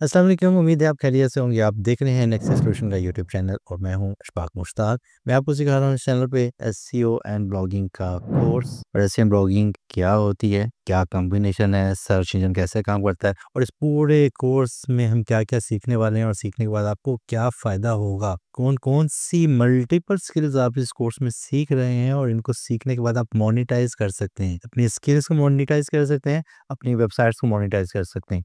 अस्सलाम वालेकुम। उम्मीद है आप खैरियत से होंगे। आप देख रहे हैं नेक्स्ट सॉल्यूशन का यूट्यूब चैनल और मैं हूं अशफाक मुश्ताक। मैं आपको सिखा रहा हूं इस चैनल पे एसईओ एंड ब्लॉगिंग का कोर्स। और एसईओ ब्लॉगिंग क्या होती है, क्या कॉम्बिनेशन है, सर्च इंजन कैसे काम करता है और इस पूरे कोर्स में हम क्या क्या सीखने वाले हैं और सीखने के बाद आपको क्या फ़ायदा होगा, कौन कौन सी मल्टीपल स्किल्स आप इस कोर्स में सीख रहे हैं और इनको सीखने के बाद आप मोनेटाइज कर सकते हैं, अपनी स्किल्स को मोनेटाइज कर सकते हैं, अपनी वेबसाइट्स को मोनेटाइज कर सकते हैं।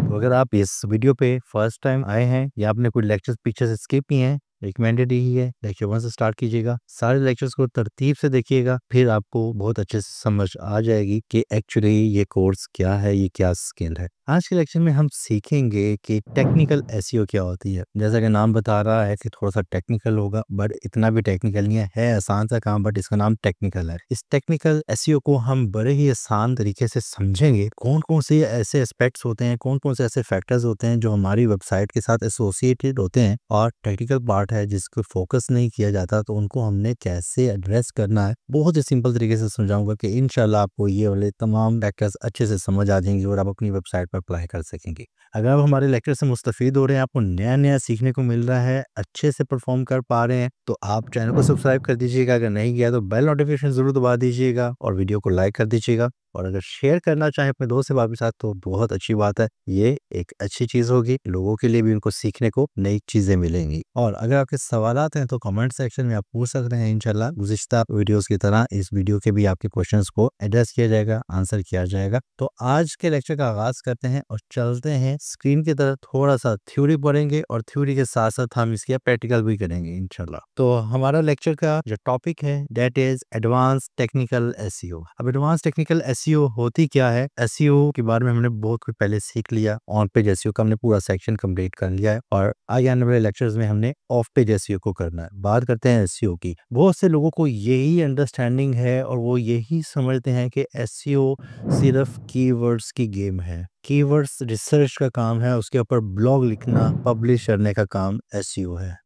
तो अगर आप इस वीडियो पे फर्स्ट टाइम आए हैं या आपने कोई लेक्चर्स पीछे से स्किप किए हैं, रिकमेंडेड यही है लेक्चर 1 से स्टार्ट कीजिएगा। सारे लेक्चर्स को तरतीब से देखिएगा, फिर आपको बहुत अच्छे से समझ आ जाएगी कि एक्चुअली ये कोर्स क्या है, ये क्या स्किल है। आज के लेक्चर में हम सीखेंगे कि टेक्निकल एसईओ क्या होती है। जैसा कि नाम बता रहा है कि थोड़ा सा टेक्निकल होगा, बट इतना भी टेक्निकल नहीं है आसान सा काम, बट इसका नाम टेक्निकल है। इस टेक्निकल एसईओ को हम बड़े ही आसान तरीके से समझेंगे। कौन कौन से ऐसे एस्पेक्ट्स होते हैं, कौन कौन से ऐसे फैक्टर्स होते हैं जो हमारी वेबसाइट के साथ एसोसिएटेड होते हैं और टेक्निकल पार्ट है जिसको फोकस नहीं किया जाता, तो उनको हमने कैसे एड्रेस करना है। बहुत ही सिंपल तरीके से समझाऊंगा कि इंशाल्लाह आपको ये वाले तमाम फैक्टर्स अच्छे से समझ आ जाएंगे और आप अपनी वेबसाइट पर अप्लाई कर सकेंगे। अगर आप हमारे लेक्चर से मुस्तफीद हो रहे हैं, आपको नया नया सीखने को मिल रहा है, अच्छे से परफॉर्म कर पा रहे हैं, तो आप चैनल को सब्सक्राइब कर दीजिएगा। अगर नहीं किया तो बेल नोटिफिकेशन जरूर दबा दीजिएगा और वीडियो को लाइक कर दीजिएगा। और अगर शेयर करना चाहें अपने दोस्त अहबाब के साथ तो बहुत अच्छी बात है, ये एक अच्छी चीज़ होगी, लोगों के लिए भी उनको सीखने को नई चीज़ें मिलेंगी। और अगर आपके सवालात हैं तो कमेंट सेक्शन में आप पूछ सकते हैं। इंशाल्लाह गुज़िश्ता वीडियोस की तरह इस वीडियो के भी आपके क्वेश्चंस को एड्रेस किया जाएगा, आंसर किया जाएगा। तो आज के लेक्चर का आगाज़ करते हैं और चलते हैं स्क्रीन की तरफ। थोड़ा सा थ्योरी पढ़ेंगे और थ्योरी के साथ साथ हम इसके प्रैक्टिकल भी करेंगे इंशाल्लाह। तो हमारा लेक्चर का जो टॉपिक है that is advance technical SEO. अब एडवांस टेक्निकल एसईओ होती क्या है? एसईओ के बारे में हमने बहुत कुछ पहले सीख लिया। ऑन पेज एसईओ का हमने पूरा सेक्शन कंप्लीट कर लिया है और आगे आने वाले लेक्चर्स में हमने ऑफ पेज एसईओ को करना है। बात करते हैं एसईओ की। बहुत से लोगों को यही अंडरस्टैंडिंग है और वो यही समझते हैं कि एसईओ सिर्फ कीवर्ड्स की गेम है, कीवर्ड्स रिसर्च का काम है, उसके ऊपर ब्लॉग लिखना, पब्लिश करने का काम एसईओ है।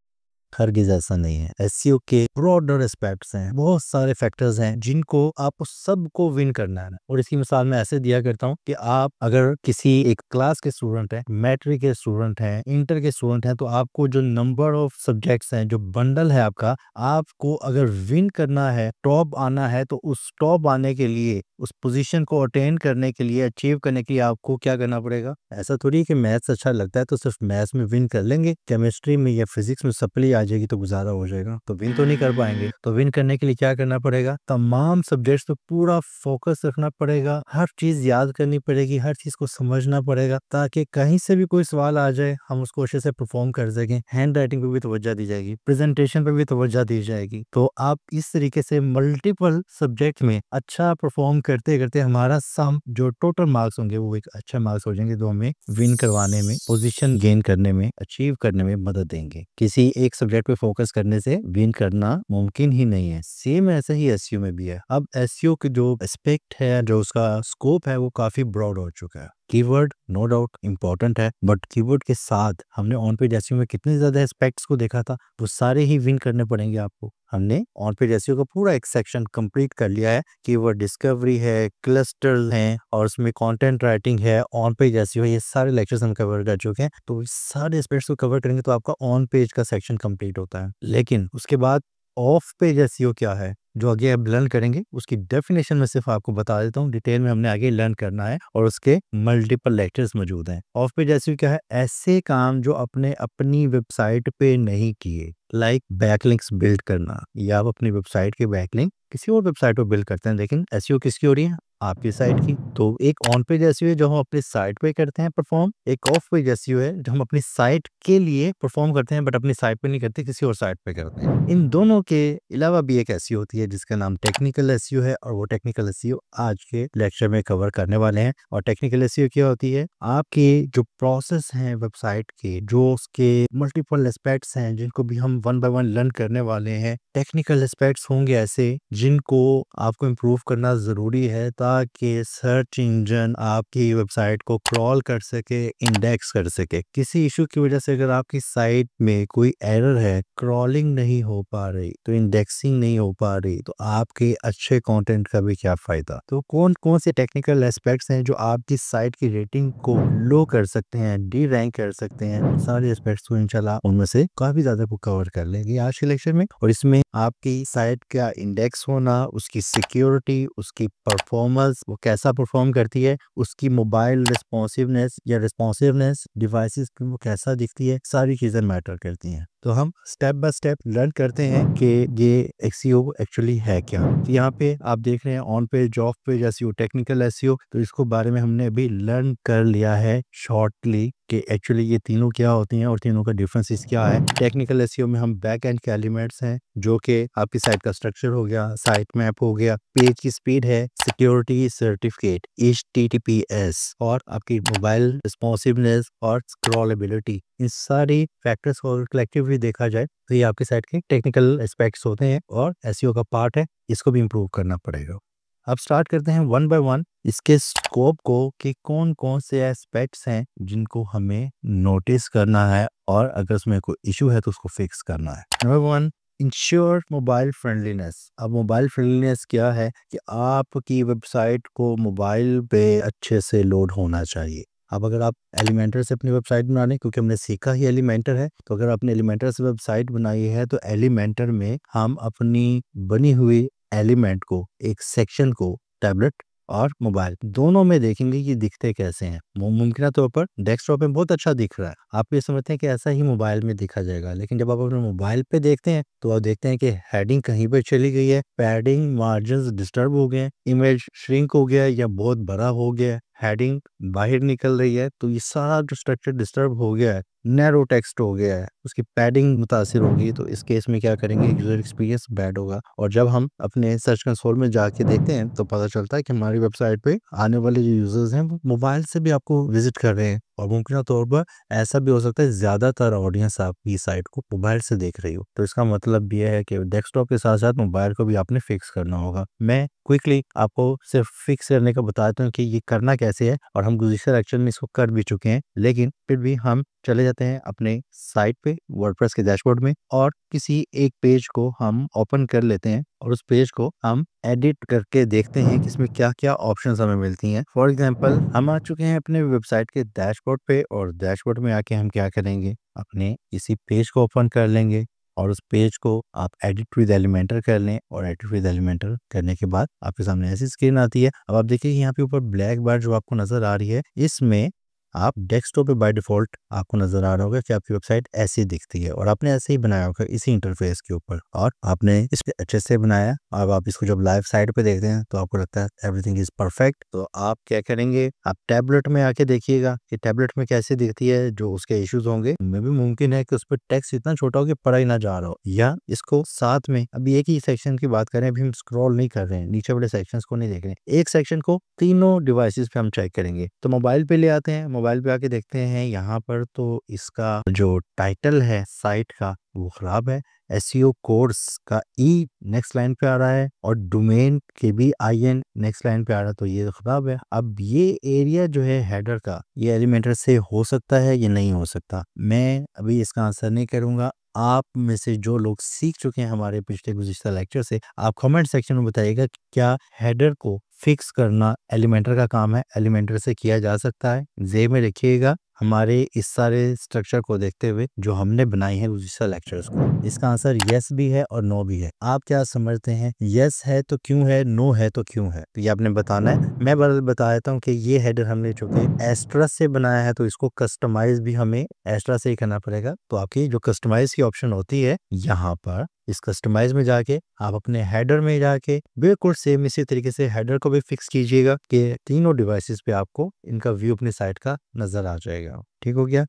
हरगिज़ ऐसा नहीं है। एसईओ के ब्रॉडर एस्पेक्ट्स हैं, बहुत सारे फैक्टर्स हैं जिनको आपको सबको विन करना है। और इसकी मिसाल मैं ऐसे दिया करता हूँ कि आप अगर किसी एक क्लास के स्टूडेंट हैं, मैट्रिक के स्टूडेंट हैं, इंटर के स्टूडेंट हैं, तो आपको जो नंबर ऑफ सब्जेक्ट्स हैं, जो बंडल है आपका, आपको अगर विन करना है, टॉप आना है, तो उस टॉप आने के लिए, उस पोजीशन को अटेन करने के लिए, अचीव करने के लिए आपको क्या करना पड़ेगा? ऐसा थोड़ी है कि मैथ्स अच्छा लगता है तो सिर्फ मैथ्स में विन कर लेंगे, केमिस्ट्री में या फिजिक्स में सप्ली आ जाएगी तो गुजारा हो जाएगा, तो विन तो नहीं कर पाएंगे। तो विन करने के लिए क्या करना पड़ेगा? तमाम सब्जेक्ट्स पे पूरा फोकस रखना पड़ेगा, हर चीज याद करनी पड़ेगी, हर चीज को समझना पड़ेगा, ताकि कहीं से भी कोई सवाल आ जाए हम उसको अच्छे से परफॉर्म कर सकें। हैंड राइटिंग पे भी तवज्जो दी जाएगी, प्रेजेंटेशन पे भी तवज्जो दी जाएगी। तो आप इस तरीके से मल्टीपल सब्जेक्ट में अच्छा परफॉर्म करते करते हमारा सम जो टोटल मार्क्स होंगे वो एक अच्छा मार्क्स हो जाएंगे, जो हमें विन करवाने में, पोजीशन गेन करने में, अचीव करने में मदद देंगे। किसी एक सब्जेक्ट पे फोकस करने से विन करना मुमकिन ही नहीं है। सेम ऐसा ही एसईओ में भी है। अब एसईओ के जो एस्पेक्ट है, जो उसका स्कोप है, वो काफी ब्रॉड हो चुका है। कीवर्ड नो डाउट इम्पोर्टेंट है, बट कीवर्ड के साथ हमने ऑन पेज एसईओ में कितने ज्यादा एस्पेक्ट्स को देखा था, वो सारे ही विन करने पड़ेंगे आपको। हमने ऑन पेज एसईओ का पूरा एक सेक्शन कंप्लीट कर लिया है। कीवर्ड डिस्कवरी है, क्लस्टर हैं और उसमें कंटेंट राइटिंग है, ऑन पेज एसईओ, ये सारे लेक्चर्स हम कवर कर चुके हैं। तो इस सारे एस्पेक्ट्स को कवर करेंगे तो आपका ऑन पेज का सेक्शन कंप्लीट होता है। लेकिन उसके बाद ऑफ पेज एसईओ क्या है, जो आगे अब लर्न करेंगे, उसकी डेफिनेशन में सिर्फ आपको बता देता हूँ, डिटेल में हमने आगे लर्न करना है और उसके मल्टीपल लेक्चर्स मौजूद हैं। ऑफ पेज एसईओ क्या है? ऐसे काम जो आपने अपनी वेबसाइट पे नहीं किए, लाइक बैकलिंक्स बिल्ड करना, या आप अपनी वेबसाइट के बैकलिंक किसी और वेबसाइट पर बिल्ड करते हैं, लेकिन एसईओ किसकी हो रही है? आपकी साइट की। तो एक ऑन पेज एसईओ है जो हम अपनी साइट पे करते हैं परफॉर्म, एक ऑफ पेज एसईओ है जो हम अपनी साइट के लिए परफॉर्म करते हैं, बट अपनी साइट पे नहीं करते, किसी और साइट पे करते हैं। इन दोनों के अलावा भी एक एसईओ होती है जिसका नाम टेक्निकल एसईओ है, और वो टेक्निकल एसईओ आज के लेक्चर में कवर करने वाले हैं। और टेक्निकल एसईओ क्या होती है? आपके जो प्रोसेस हैं वेबसाइट के, जो उसके मल्टीपल एस्पेक्ट्स हैं, जिनको भी हम वन बाय वन लर्न करने वाले हैं। टेक्निकल एस्पेक्ट्स होंगे ऐसे जिनको आपको इम्प्रूव करना जरूरी है, ताकि सर्च इंजन आपकी वेबसाइट को क्रॉल कर सके, इंडेक्स कर सके। किसी इशू की वजह से अगर आपकी साइट में कोई एरर है, क्रॉलिंग नहीं हो पा रही, तो इंडेक्सिंग नहीं हो पा रही, तो आपके अच्छे कंटेंट का भी क्या फायदा। तो कौन कौन से टेक्निकल एस्पेक्ट्स हैं जो आपकी साइट की रेटिंग को लो कर सकते हैं, डी रैंक कर सकते हैं, उन सारे एस्पेक्ट्स को इंशाल्लाह उनमें से काफी ज्यादा को कवर कर लेंगे आज के लेक्चर में। और इसमें आपकी साइट का इंडेक्स होना, उसकी सिक्योरिटी, उसकी परफॉर्मेंस, वो कैसा परफॉर्म करती है, उसकी मोबाइल रिस्पॉन्सिवनेस या रिस्पॉन्सिवनेस डिवाइसेस पे वो कैसा दिखती है, सारी चीजें मैटर करती हैं। तो हम स्टेप बाय स्टेप लर्न करते हैं कि ये एसईओ एक्चुअली है क्या। तो यहाँ पे आप देख रहे हैं on page, of page SEO, technical SEO, तो इसको बारे में हमने अभी लर्न कर लिया है शॉर्टली कि एक्चुअली ये तीनों क्या होती हैं और तीनों का डिफरेंसेस क्या है। टेक्निकल एसईओ में हम बैक एंड के एलिमेंट्स हैं जो कि आपकी साइट का स्ट्रक्चर हो गया, साइट मैप हो गया, पेज की स्पीड है, सिक्योरिटी सर्टिफिकेट HTTPS, और आपकी मोबाइल रिस्पॉन्सिवनेस और स्क्रॉलेबिलिटी। इन सारी फैक्टर्स को कलेक्टिवली देखा जाए तो ये आपकी साइट के टेक्निकल एस्पेक्ट्स होते हैं और एसईओ का पार्ट है, इसको भी इम्प्रूव करना पड़ेगा। अब स्टार्ट करते हैं वन बाय वन इसके स्कोप को कि कौन कौन से एस्पेक्ट्स हैं जिनको हमें नोटिस करना है और अगर उसमें कोई इशू है तो उसको फिक्स करना है। Number one, ensure mobile friendliness. अब मोबाइल फ्रेंडलीनेस क्या है कि आपकी वेबसाइट को मोबाइल पे अच्छे से लोड होना चाहिए। अब अगर आप एलिमेंटर से अपनी वेबसाइट बना रहे हैं, क्योंकि हमने सीखा ही एलिमेंटर है, तो अगर आपने एलिमेंटर से वेबसाइट बनाई है तो एलिमेंटर में हम अपनी बनी हुई एलिमेंट को, एक सेक्शन को टैबलेट और मोबाइल दोनों में देखेंगे कि दिखते कैसे हैं। मुमकिन तौर पर डेस्कटॉप में बहुत अच्छा दिख रहा है, आप ये समझते हैं कि ऐसा ही मोबाइल में दिखा जाएगा, लेकिन जब आप अपने मोबाइल पे देखते हैं तो आप देखते हैं कि हेडिंग कहीं पे चली गई है, पैडिंग मार्जिन्स डिस्टर्ब हो गए, इमेज श्रिंक हो गया या बहुत बड़ा हो गया, हेडिंग बाहर निकल रही है, तो ये सारा जो स्ट्रक्चर डिस्टर्ब हो गया है, नैरो टेक्स्ट हो गया है, उसकी पैडिंग मुतासिर होगी। तो इस केस में क्या करेंगे, यूजर एक्सपीरियंस बैड होगा। और जब हम अपने सर्च कंसोल में जाके देखते हैं तो पता चलता है कि हमारी वेबसाइट पे आने वाले जो यूजर्स हैं वो मोबाइल से भी आपको विजिट कर रहे हैं, और मुमकिन तौर पर ऐसा भी हो सकता है ज्यादातर ऑडियंस आपकी साइट को मोबाइल से देख रही हो। तो इसका मतलब ये है कि डेस्कटॉप के साथ साथ मोबाइल को भी आपने फिक्स करना होगा। मैं क्विकली आपको सिर्फ फिक्स करने का बताता हूँ कि ये करना कैसे है, और हम गुज़िश्ता लेक्चर में इसको कर भी चुके हैं, लेकिन फिर भी हम चले जाते हैं अपने साइट पे वर्डप्रेस के डैशबोर्ड में, और किसी एक पेज को हम ओपन कर लेते हैं और उस पेज को हम एडिट करके देखते हैं कि इसमें क्या क्या ऑप्शंस हमें मिलती हैं। फॉर एग्जांपल, हम आ चुके हैं अपने वेबसाइट के डैशबोर्ड पे, और डैशबोर्ड में आके हम क्या करेंगे, अपने किसी पेज को ओपन कर लेंगे और उस पेज को आप एडिट विद एलिमेंटर कर लें, और एडिट विद एलिमेंटर करने के बाद आपके सामने ऐसी स्क्रीन आती है। अब आप देखिए यहाँ पे ऊपर ब्लैक बार जो आपको नजर आ रही है, इसमें आप डेस्कटॉप पे बाय डिफॉल्ट आपको नजर आ रहा होगा कि आपकी वेबसाइट ऐसी दिखती है, और आपने ऐसे ही बनाया होगा इसी इंटरफेस के ऊपर, और आपने इसे अच्छे से बनाया। अब आप इसको जब लाइव साइट पे देखते हैं तो आपको लगता है एवरीथिंग इज परफेक्ट। तो आप क्या करेंगे, आप टैबलेट में आके देखिएगा कि टैबलेट में कैसे दिखती है, जो उसके इश्यूज होंगे में भी मुमकिन है कि उस पर टेक्स्ट इतना छोटा हो कि पढ़ा ही ना जा रहा हो, या इसको साथ में अभी एक ही सेक्शन की बात करें, अभी हम स्क्रॉल नहीं कर रहे हैं, नीचे वाले सेक्शन को नहीं देख रहे हैं, एक सेक्शन को तीनों डिवाइसेस पे हम चेक करेंगे। तो मोबाइल पे ले आते हैं, मोबाइल पे आके देखते हैं यहाँ पर, तो इसका जो टाइटल है साइट का वो खराब है, एसईओ कोर्स का ई नेक्स्ट लाइन पे आ रहा है, और डोमेन के भी IN नेक्स्ट लाइन पे आ रहा है, तो ये खराब है। अब ये एरिया जो है हेडर का, ये एलिमेंटर से हो सकता है, ये नहीं हो सकता। मैं अभी इसका आंसर नहीं करूंगा, आप में से जो लोग सीख चुके हैं हमारे पिछले गुज़िश्ता लेक्चर से, आप कमेंट सेक्शन में बताइएगा क्या हेडर को फिक्स करना एलिमेंटर का काम है, एलिमेंटर से किया जा सकता है। जेब में रखिएगा हमारे इस सारे स्ट्रक्चर को देखते हुए जो हमने बनाई है गुज़िश्ता लेक्चर्स को। इसका आंसर यस भी है और नो भी है। आप क्या समझते हैं, यस है तो क्यों है, नो है तो क्यों है, तो ये आपने बताना है। मैं बता देता हूँ कि ये हेडर हमने चूंकि एस्ट्रा से बनाया है तो इसको कस्टमाइज भी हमें एस्ट्रा से ही करना पड़ेगा। तो आपकी जो कस्टमाइज की ऑप्शन होती है, यहाँ पर इस कस्टमाइज में जाके आप अपने हेडर में जाके बिल्कुल सेम इसी तरीके से हेडर को भी फिक्स कीजिएगा कि तीनों डिवाइसेस पे आपको इनका व्यू अपनी साइट का नजर आ जाएगा। ठीक हो गया।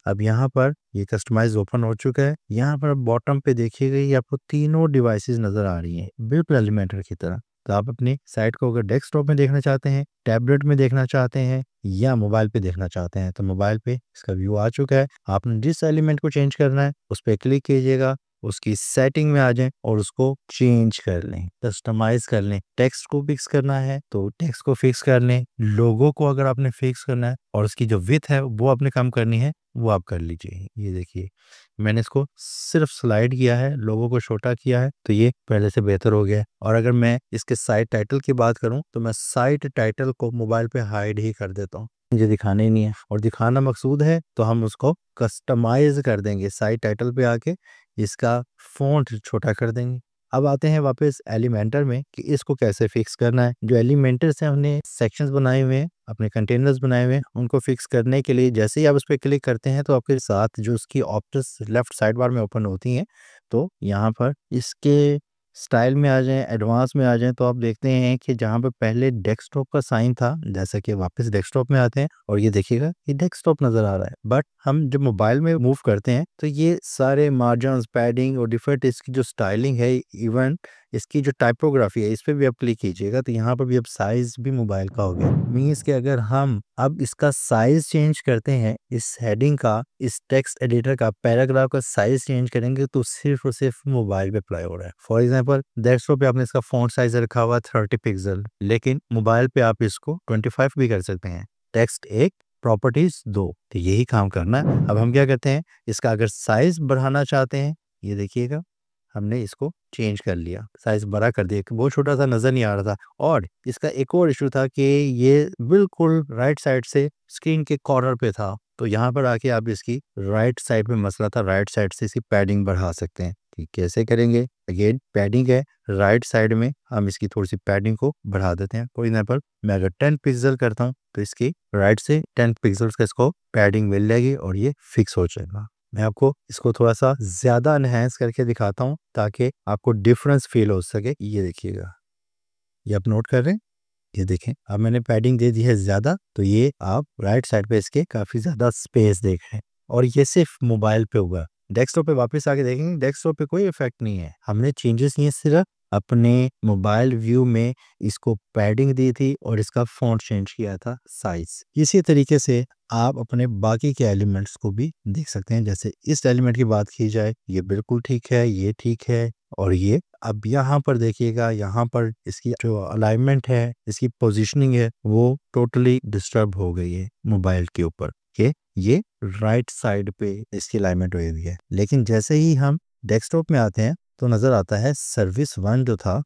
अब यहाँ पर ये कस्टमाइज ओपन हो चुका है। यहाँ पर बॉटम पे देखिएगा ये आपको तीनों डिवाइसेस नजर आ रही हैं बिल्कुल एलिमेंटर की तरह। तो आप अपनी साइट को अगर डेस्कटॉप में देखना चाहते हैं, टैबलेट में देखना चाहते हैं, या मोबाइल पे देखना चाहते हैं, तो मोबाइल पे इसका व्यू आ चुका है। आपने जिस एलिमेंट को चेंज करना है उस पर क्लिक कीजिएगा, उसकी सेटिंग में आ जाएं और उसको चेंज कर लें, कस्टमाइज कर लें। टेक्स्ट को फिक्स करना है तो टेक्स्ट को फिक्स कर लें, लोगो को अगर आपने फिक्स करना है और उसकी जो विड्थ है वो आपने कम करनी है वो आप कर लीजिए। ये देखिए मैंने इसको सिर्फ स्लाइड किया है, लोगों को छोटा किया है, तो ये पहले से बेहतर हो गया है। और अगर मैं इसके साइड टाइटल की बात करूं तो मैं साइड टाइटल को मोबाइल पे हाइड ही कर देता हूँ, मुझे दिखाना ही नहीं है। और दिखाना मकसूद है तो हम उसको कस्टमाइज कर देंगे, साइड टाइटल पे आके इसका फॉन्ट छोटा कर देंगे। अब आते हैं वापस एलिमेंटर में कि इसको कैसे फिक्स करना है। जो एलिमेंटर से हमने सेक्शंस बनाए हुए हैं, अपने कंटेनर्स बनाए हुए हैं, उनको फिक्स करने के लिए जैसे ही आप उस पर क्लिक करते हैं तो आपके साथ जो उसकी ऑप्शंस लेफ्ट साइड बार में ओपन होती हैं, तो यहाँ पर इसके स्टाइल में आ जाएं, एडवांस में आ जाएं, तो आप देखते हैं कि जहाँ पे पहले डेस्कटॉप का साइन था, जैसा कि वापस डेस्कटॉप में आते हैं और ये देखिएगा ये डेस्कटॉप नजर आ रहा है। बट हम जब मोबाइल में मूव करते हैं तो ये सारे मार्जिन्स, पैडिंग और डिफरेंट इसकी जो स्टाइलिंग है, इवन इसकी जो टाइपोग्राफी है, इस पे भी आप क्लिक कीजिएगा तो यहाँ पर भी अब साइज भी मोबाइल का हो गया। मीन्स कि अगर हम अब इसका साइज चेंज करते हैं, इस हेडिंग का, इस टेक्स्ट एडिटर का, पैराग्राफ का साइज चेंज करेंगे तो सिर्फ और सिर्फ मोबाइल पे अप्लाई हो रहा है। फॉर एग्जाम्पल डेस्कटॉप पे आपने इसका फॉन्ट साइज रखा हुआ 30 पिक्सल, लेकिन मोबाइल पे आप इसको 25 भी कर सकते हैं। टेक्स्ट 1, प्रॉपर्टीज 2, तो यही काम करना है। अब हम क्या करते हैं, इसका अगर साइज बढ़ाना चाहते हैं, ये देखिएगा हमने इसको चेंज कर लिया, साइज बड़ा कर दिया, बहुत छोटा सा नजर नहीं आ रहा था। और इसका एक और इशू था कि ये बिल्कुल राइट साइड से स्क्रीन के कॉर्नर पे था, तो यहाँ पर आके आप इसकी राइट साइड में मसला था, राइट साइड से इसकी पैडिंग बढ़ा सकते हैं। कि कैसे करेंगे, अगेन पैडिंग है, राइट साइड में हम इसकी थोड़ी सी पैडिंग को बढ़ा देते हैं। फॉर एग्जाम्पल मैं अगर 10 पिक्सल करता हूँ तो इसकी राइट से 10 पिक्सल्स का इसको पैडिंग मिल जाएगी और ये फिक्स हो जाएगा। मैं आपको इसको थोड़ा सा ज्यादा एनहेंस करके दिखाता हूँ ताकि आपको डिफरेंस फील हो सके। ये देखिएगा, ये आप नोट कर रहे हैं, ये देखें अब मैंने पैडिंग दे दी है ज्यादा, तो ये आप राइट साइड पे इसके काफी ज्यादा स्पेस देख रहे हैं। और ये सिर्फ मोबाइल पे होगा, डेस्कटॉप पे वापस आके देखेंगे डेस्कटॉप पे कोई इफेक्ट नहीं है। हमने चेंजेस किए सिर्फ अपने मोबाइल व्यू में, इसको पैडिंग दी थी और इसका फॉन्ट चेंज किया था, साइज। इसी तरीके से आप अपने बाकी के एलिमेंट्स को भी देख सकते हैं। जैसे इस एलिमेंट की बात की जाए, ये बिल्कुल ठीक है, ये ठीक है, और ये अब यहाँ पर देखिएगा, यहाँ पर इसकी जो अलाइनमेंट है, इसकी पोजीशनिंग है, वो टोटली डिस्टर्ब हो गई है मोबाइल के ऊपर के ये राइट साइड पे इसकी अलाइनमेंट हुई हुई है। लेकिन जैसे ही हम डेस्कटॉप में आते हैं तो नजर आता है सर्विस 1 जो था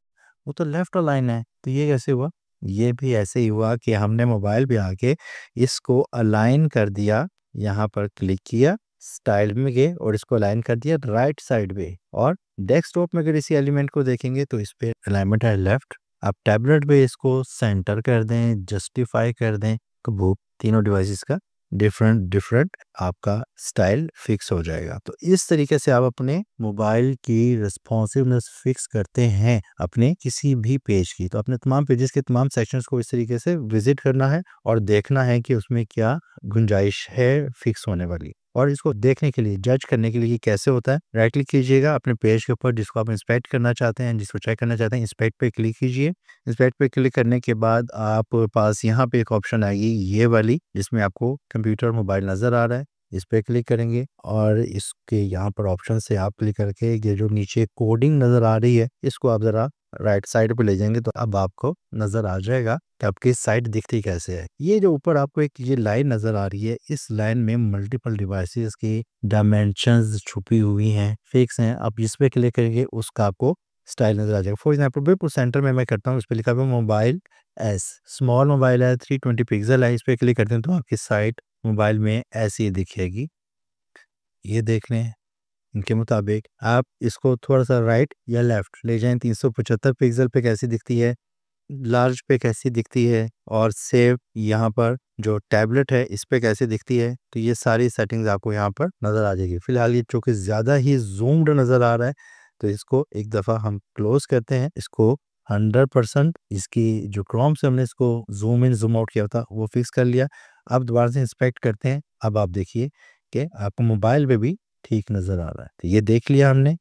वो तो लेफ्ट अलाइन है। तो ये कैसे हुआ, ये भी ऐसे ही हुआ कि हमने मोबाइल पे आके इसको अलाइन कर दिया, यहाँ पर क्लिक किया, स्टाइल में गए और इसको अलाइन कर दिया राइट साइड पे। और डेस्कटॉप में अगर इसी एलिमेंट को देखेंगे तो इस पे अलाइनमेंट है लेफ्ट। आप टैबलेट पे इसको सेंटर कर दें, जस्टिफाई कर दें, तो वो तीनों डिवाइसेस का डिफरेंट डिफरेंट आपका स्टाइल फिक्स हो जाएगा। तो इस तरीके से आप अपने मोबाइल की रिस्पॉन्सिवनेस फिक्स करते हैं अपने किसी भी पेज की। तो अपने तमाम पेजेस के तमाम सेक्शंस को इस तरीके से विजिट करना है और देखना है कि उसमें क्या गुंजाइश है फिक्स होने वाली। और इसको देखने के लिए, जज करने के लिए कि कैसे होता है, राइट क्लिक कीजिएगा अपने पेज के ऊपर जिसको आप इंस्पेक्ट करना चाहते हैं, जिसको चेक करना चाहते हैं, इंस्पेक्ट पे क्लिक कीजिए। इंस्पेक्ट पे क्लिक करने के बाद आप पास यहाँ पे एक ऑप्शन आएगी ये वाली, जिसमें आपको कंप्यूटर मोबाइल नजर आ रहा है, इस पे क्लिक करेंगे और इसके यहाँ पर ऑप्शन से आप क्लिक करके ये जो नीचे कोडिंग नजर आ रही है इसको आप जरा राइट साइड पे ले जाएंगे तो अब आपको नजर आ जाएगा कि आपकी साइट दिखती कैसे है। ये जो ऊपर आपको एक ये लाइन नजर आ रही है, इस लाइन में मल्टीपल डिवाइसेस की डायमेंशंस छुपी हुई हैं, फिक्स हैं। आप जिस पे क्लिक करेंगे उसका आपको स्टाइल नजर आ जाएगा। फॉर एग्जाम्पल बिल्कुल सेंटर में मैं करता हूँ, इस पे लिखा हुआ मोबाइल एस, स्मॉल मोबाइल है, 320 पिक्सल है, इस पे क्लिक करते हैं तो आपकी साइट मोबाइल में ऐसी दिखेगी। ये देख रहे हैं, इनके मुताबिक आप इसको थोड़ा सा राइट या लेफ्ट ले जाएं, 375 पिक्सल पे कैसी दिखती है, लार्ज पे कैसी दिखती है, और सेव यहाँ पर जो टैबलेट है इस पे कैसे दिखती है। तो ये सारी सेटिंग्स आपको यहाँ पर नजर आ जाएगी। फिलहाल ये चूंकि ज्यादा ही जूम्ड नजर आ रहा है तो इसको एक दफा हम क्लोज करते हैं, इसको 100% इसकी जो क्रोम से हमने इसको जूम इन जूम आउट किया था वो फिक्स कर लिया। अब दोबारा से इंस्पेक्ट करते हैं, अब आप देखिए कि आपको मोबाइल पे भी ठीक नजर आ रहा है। तो ये देख लिया हमने,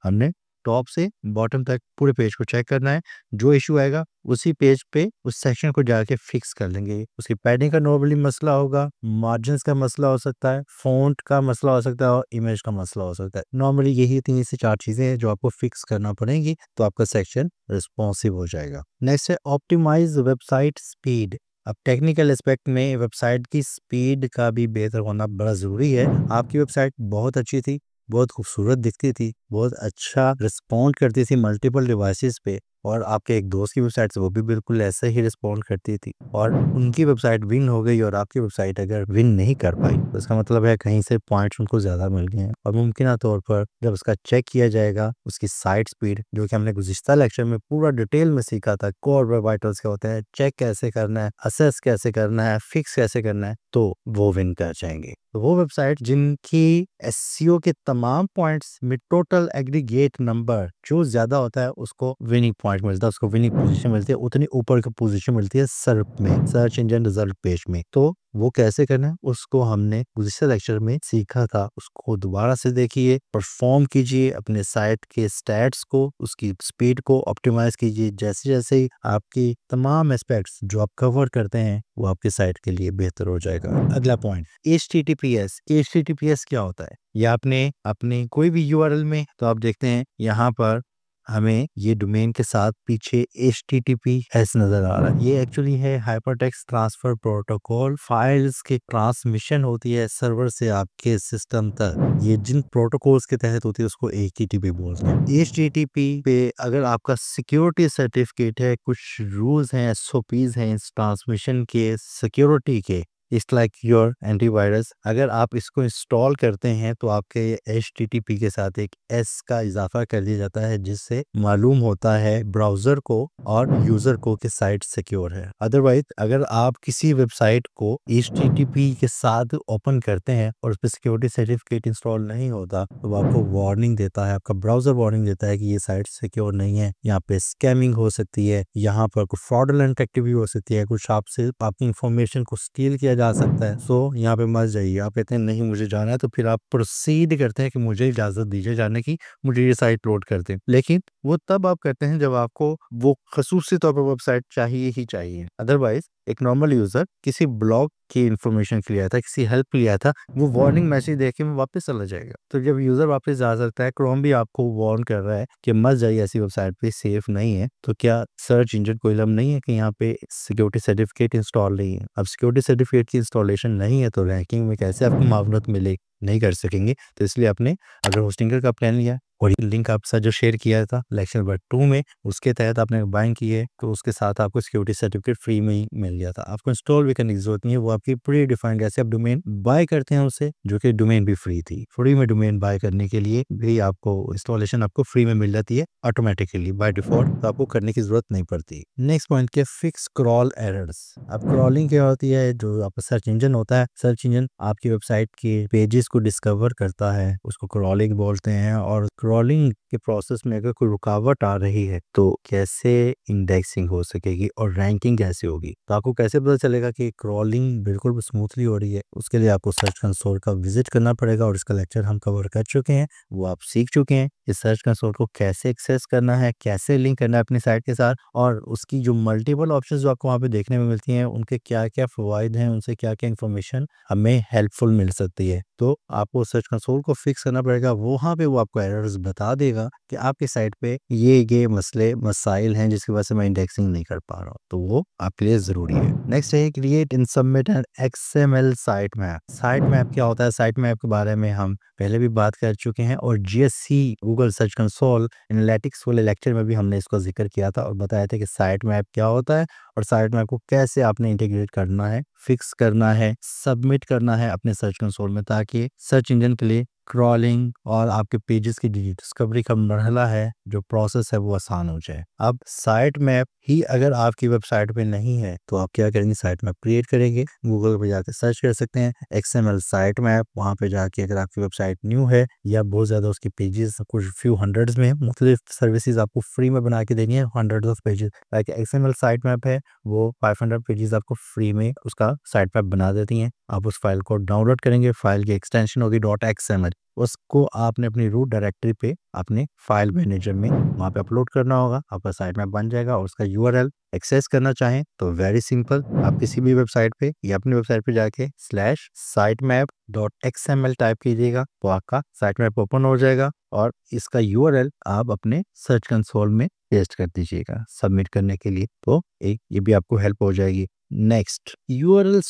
हमने 100% इसकी जो क्रोम से हमने इसको जूम इन जूम आउट किया था वो फिक्स कर लिया। अब दोबारा से इंस्पेक्ट करते हैं, अब आप देखिए कि आपको मोबाइल पे भी ठीक नजर आ रहा है। तो ये देख लिया हमने, हमने 100% इसकी जो क्रोम से हमने इसको जूम इन जूम आउट किया था वो फिक्स कर लिया। अब दोबारा से इंस्पेक्ट करते हैं, टॉप से बॉटम तक पूरे पेज को चेक करना है। जो इशू आएगा उसी पेज पे उस सेक्शन को जाके फिक्स कर लेंगे। उसकी पैडिंग का नॉर्मली मसला होगा, मार्जिन्स का मसला हो सकता है, फ़ॉन्ट का मसला हो सकता है और इमेज का मसला हो सकता है। नॉर्मली यही 3 से 4 चीज़ें हैं जो आपको फिक्स करना पड़ेंगी, तो आपका सेक्शन रिस्पॉन्सिव हो जाएगा। नेक्स्ट है ऑप्टिमाइज़ वेबसाइट स्पीड। अब टेक्निकल एस्पेक्ट में वेबसाइट की स्पीड का भी बेहतर होना बड़ा ज़रूरी है। आपकी वेबसाइट बहुत अच्छी थी, बहुत खूबसूरत दिखती थी, बहुत अच्छा रिस्पॉन्ड करती थी मल्टीपल डिवाइसेस पे, और आपके एक दोस्त की वेबसाइट से वो भी बिल्कुल ऐसे ही रिस्पॉन्ड करती थी, और उनकी वेबसाइट विन हो गई और आपकी वेबसाइट अगर विन नहीं कर पाई तो इसका मतलब है कहीं से पॉइंट्स उनको ज़्यादा मिल गए हैं। और मुमकिन तौर पर जब उसका चेक किया जाएगा उसकी साइट स्पीड, जो कि हमने गुज़िश्ता लेक्चर में पूरा डिटेल में सीखा था, कोर वेब वाइटल्स क्या होते हैं, चेक कैसे करना है, असेस कैसे करना है, फिक्स कैसे करना है, तो वो विन कर जाएंगे। तो वो वेबसाइट जिनकी एसईओ के तमाम पॉइंट्स में टोटल एग्रीगेट नंबर जो ज्यादा होता है उसको विनिंग पॉइंट मिलता है, उसको विनिंग पोजीशन मिलती है, उतनी ऊपर की पोजीशन मिलती है सर्च में, सर्च इंजन रिजल्ट पेज में। तो वो कैसे करना है उसको हमने गुज़िश्ता लेक्चर में सीखा था, उसको दोबारा से देखिए, परफॉर्म कीजिए, अपने साइट के स्टैट्स को, उसकी स्पीड को ऑप्टिमाइज कीजिए। जैसे जैसे ही आपकी तमाम एस्पेक्ट्स जो आप कवर करते हैं वो आपके साइट के लिए बेहतर हो जाएगा। अगला पॉइंट HTTPS। HTTPS क्या होता है? ये आपने अपने कोई भी URL में, तो आप देखते हैं यहाँ पर हमें ये डोमेन के साथ पीछे HTTPS नजर आ रहा है। ये एक्चुअली है हाइपरटेक्स्ट ट्रांसफर प्रोटोकॉल। फाइल्स की ट्रांसमिशन होती है सर्वर से आपके सिस्टम तक, ये जिन प्रोटोकॉल्स के तहत होती है उसको HTTP बोलते हैं। HTTP पे अगर आपका सिक्योरिटी सर्टिफिकेट है, कुछ रूल्स हैं, SOPs हैं इस ट्रांसमिशन के सिक्योरिटी के, इट्स लाइक योर एंटीवायरस, अगर आप इसको इंस्टॉल करते हैं तो आपके HTTP के साथ एक S का इजाफा कर दिया जाता है, जिससे मालूम होता है ब्राउजर को और यूजर को कि साइट सिक्योर है। अदरवाइज अगर आप किसी वेबसाइट को HTTP के साथ ओपन करते हैं और उस पर सिक्योरिटी सर्टिफिकेट इंस्टॉल नहीं होता तो वो आपको वार्निंग देता है, आपका ब्राउजर वार्निंग देता है कि ये साइट सिक्योर नहीं है, यहाँ पे स्कैमिंग हो सकती है, यहाँ पर कुछ फ्रॉडुलेंट एक्टिविटी हो सकती है, कुछ आपसे आपकी इंफॉर्मेशन को स्टील किया जा सकता है। सो यहाँ पे मत जाइए। आप कहते हैं नहीं मुझे जाना है, तो फिर आप प्रोसीड करते हैं कि मुझे इजाजत दीजिए जाने की, मुझे ये साइट लोड कर दें। लेकिन वो तब आप करते हैं जब आपको वो खसूसी तौर पर वेबसाइट चाहिए ही चाहिए। अदरवाइज एक नॉर्मल यूजर किसी ब्लॉग की इंफॉर्मेशन के लिए आया था, किसी हेल्प के लिए आया था, वो वार्निंग मैसेज देख के वापस चला जाएगा। तो जब यूजर वापस जा सकता है, क्रोम भी आपको वार्न कर रहा है कि मत जाइए ऐसी वेबसाइट पे, सेफ नहीं है, तो क्या सर्च इंजन को इल्म नहीं है कि यहाँ पे सिक्योरिटी सर्टिफिकेट इंस्टॉल नहीं है? अब सिक्योरिटी सर्टिफिकेट की इंस्टॉलेशन नहीं है तो रैंकिंग में कैसे आपको मावनत मिले? नहीं कर सकेंगे। तो इसलिए आपने अगर होस्टिंगर का प्लान लिया और ये लिंक आपके साथ जो शेयर किया था लेक्चर नंबर 2 में, उसके तहत आपने बाइंग की है, तो उसके साथ आपको सिक्योरिटी सर्टिफिकेट फ्री में ही मिल गया था। आपको इंस्टॉल भी करने की जरूरत नहीं है, वो आपकी प्री डिफाइंड, जैसे आप डोमेन बाय करते हैं उससे, जो कि डोमेन भी फ्री थी, फ्री में डोमेन बाय करने के लिए भी आपको इंस्टॉलेशन आपको फ्री में मिल जाती है ऑटोमेटिकली बाय डिफॉल्ट, तो आपको करने की जरूरत नहीं पड़ती। नेक्स्ट पॉइंट के फिक्स क्रॉल एरर्स। अब क्रॉलिंग क्या होती है? जो आपका सर्च इंजन होता है, सर्च इंजन आपकी वेबसाइट के पेजेस को डिस्कवर करता है, उसको क्रॉलिंग बोलते हैं। और क्रॉलिंग के प्रोसेस में अगर कोई रुकावट आ रही है तो कैसे इंडेक्सिंग हो सकेगी और रैंकिंग कैसे होगी? तो आपको कैसे पता चलेगा कि क्रॉलिंग बिल्कुल स्मूथली हो रही है? उसके लिए आपको सर्च कंसोल का विजिट करना पड़ेगा, और इसका लेक्चर हम कवर कर चुके हैं, वो आप सीख चुके हैं। इस सर्च कंसोल को कैसे एक्सेस करना है, कैसे लिंक करना है अपनी साइट के साथ, और उसकी जो मल्टीपल ऑप्शंस जो आपको वहाँ पे देखने में मिलती हैं, उनके क्या क्या फ़वाइद हैं, उनसे क्या क्या इन्फॉर्मेशन हमें हेल्पफुल मिल सकती है। तो आपको सर्च कंसोल को फिक्स करना पड़ेगा, वहाँ पे वो आपको एरर्स बता देगा कि आपकी साइट पे ये मसले मसाइल हैं जिसकी वजह से मैं इंडेक्सिंग नहीं कर पा रहा हूँ, तो वो आपके लिए ज़रूरी है। नेक्स्ट है create and submit an XML site map. Site map क्या होता है? साइट मैप के बारे में हम पहले भी बात कर चुके हैं, और GSC Google search console analytics वाले लेक्चर में भी हमने इसको जिक्र किया था और बताया था कि साइट मैप क्या होता है और साइट मैप को कैसे आपने इंटीग्रेट करना है, फिक्स करना है, सबमिट करना है अपने सर्च कंसोल में, ताकि सर्च इंजन के लिए क्रॉलिंग और आपके पेजेस की डिस्कवरी का मरहला है, जो प्रोसेस है, वो आसान हो जाए। अब साइट मैप ही अगर आपकी वेबसाइट पे नहीं है तो आप क्या करेंगे? साइट मैप क्रिएट करेंगे, गूगल पे जाके सर्च कर सकते हैं XML साइट मैप। वहाँ पे जाके अगर आपकी वेबसाइट न्यू है या बहुत ज़्यादा उसके पेजेस कुछ फ्यू हंड्रेड्स में, मुख्तलिफ सर्विसेज आपको फ्री में बना के देनी है, hundreds of pages, like XML site map है, वो 500 पेजेस आपको फ्री में उसका साइट मैप बना देती हैं। आप उस फाइल को डाउनलोड करेंगे, फाइल की एक्सटेंशन होगी .xml, उसको आपने अपनी रूट डायरेक्टरी पे अपने फाइल मैनेजर में वहाँ पे अपलोड करना होगा, आपका साइट मैप बन जाएगा। और उसका यूआरएल एक्सेस करना चाहें तो वेरी सिंपल, आप किसी भी वेबसाइट पे या अपनी वेबसाइट पे जाके /sitemap.xml टाइप कीजिएगा, तो आपका साइट मैप ओपन हो जाएगा और इसका यूआरएल आप अपने सर्च कंसोल में पेस्ट कर दीजिएगा सबमिट करने के लिए, तो एक ये भी आपको हेल्प हो जाएगी। नेक्स्ट, यूआरएल